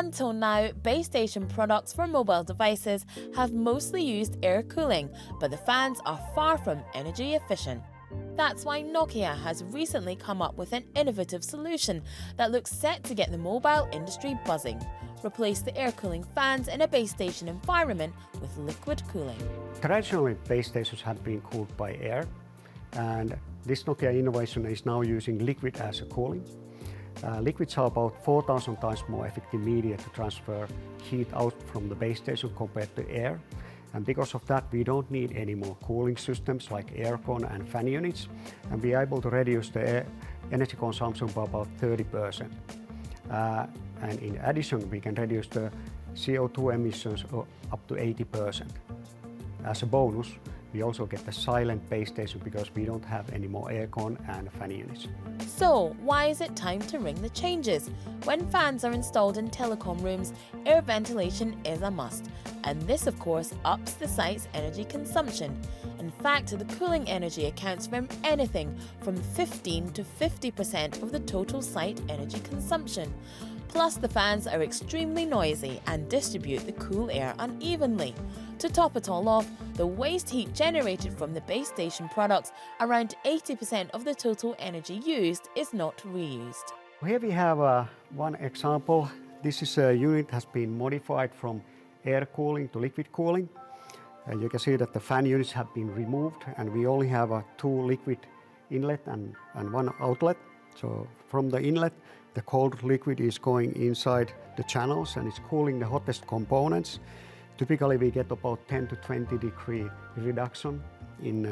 Until now, base station products for mobile devices have mostly used air cooling, but the fans are far from energy efficient. That's why Nokia has recently come up with an innovative solution that looks set to get the mobile industry buzzing. Replace the air cooling fans in a base station environment with liquid cooling. Traditionally, base stations have been cooled by air, and this Nokia innovation is now using liquid as a cooling. Liquids are about 4,000 times more effective media to transfer heat out from the base station compared to air. And because of that, we don't need any more cooling systems like aircon and fan units, and we are able to reduce the energy consumption by about 30%. And in addition, we can reduce the CO2 emissions up to 80%. As a bonus, we also get the silent base station because we don't have any more aircon and fan units. So, why is it time to ring the changes? When fans are installed in telecom rooms, air ventilation is a must. And this, of course, ups the site's energy consumption. In fact, the cooling energy accounts for anything from 15 to 50% of the total site energy consumption. Plus, the fans are extremely noisy and distribute the cool air unevenly. To top it all off, the waste heat generated from the base station products, around 80% of the total energy used, is not reused. Here we have one example. This is a unit that has been modified from air cooling to liquid cooling. You can see that the fan units have been removed, and we only have two liquid inlet and one outlet. So from the inlet, the cold liquid is going inside the channels and it's cooling the hottest components. Typically we get about 10 to 20 degree reduction in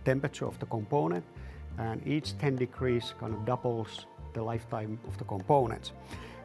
temperature of the component, and each 10 degrees kind of doubles the lifetime of the components.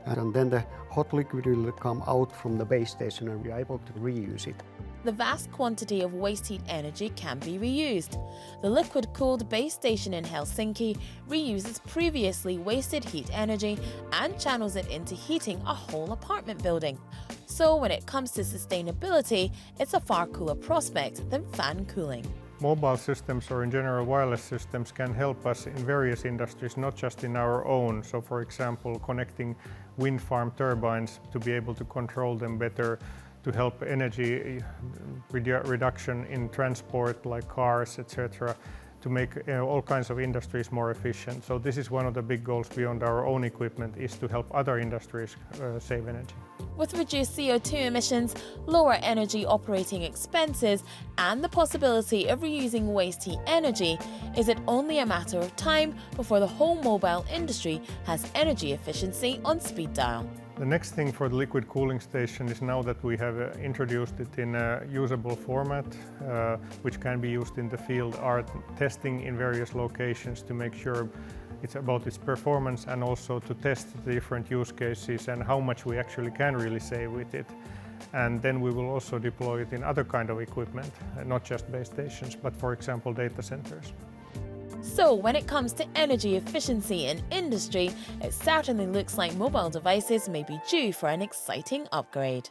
And then the hot liquid will come out from the base station and we are able to reuse it. The vast quantity of waste heat energy can be reused. The liquid-cooled base station in Helsinki reuses previously wasted heat energy and channels it into heating a whole apartment building. So when it comes to sustainability, it's a far cooler prospect than fan cooling. Mobile systems, or in general wireless systems, can help us in various industries, not just in our own. So for example, connecting wind farm turbines to be able to control them better, to help energy reduction in transport like cars, etc., to make all kinds of industries more efficient. So this is one of the big goals beyond our own equipment, is to help other industries save energy. With reduced CO2 emissions, lower energy operating expenses, and the possibility of reusing waste heat energy, is it only a matter of time before the whole mobile industry has energy efficiency on speed dial? The next thing for the liquid cooling station is, now that we have introduced it in a usable format, which can be used in the field, are testing in various locations to make sure it's about its performance, and also to test the different use cases and how much we actually can really save with it. And then we will also deploy it in other kind of equipment, not just base stations, but for example data centers. So when it comes to energy efficiency in industry, it certainly looks like mobile devices may be due for an exciting upgrade.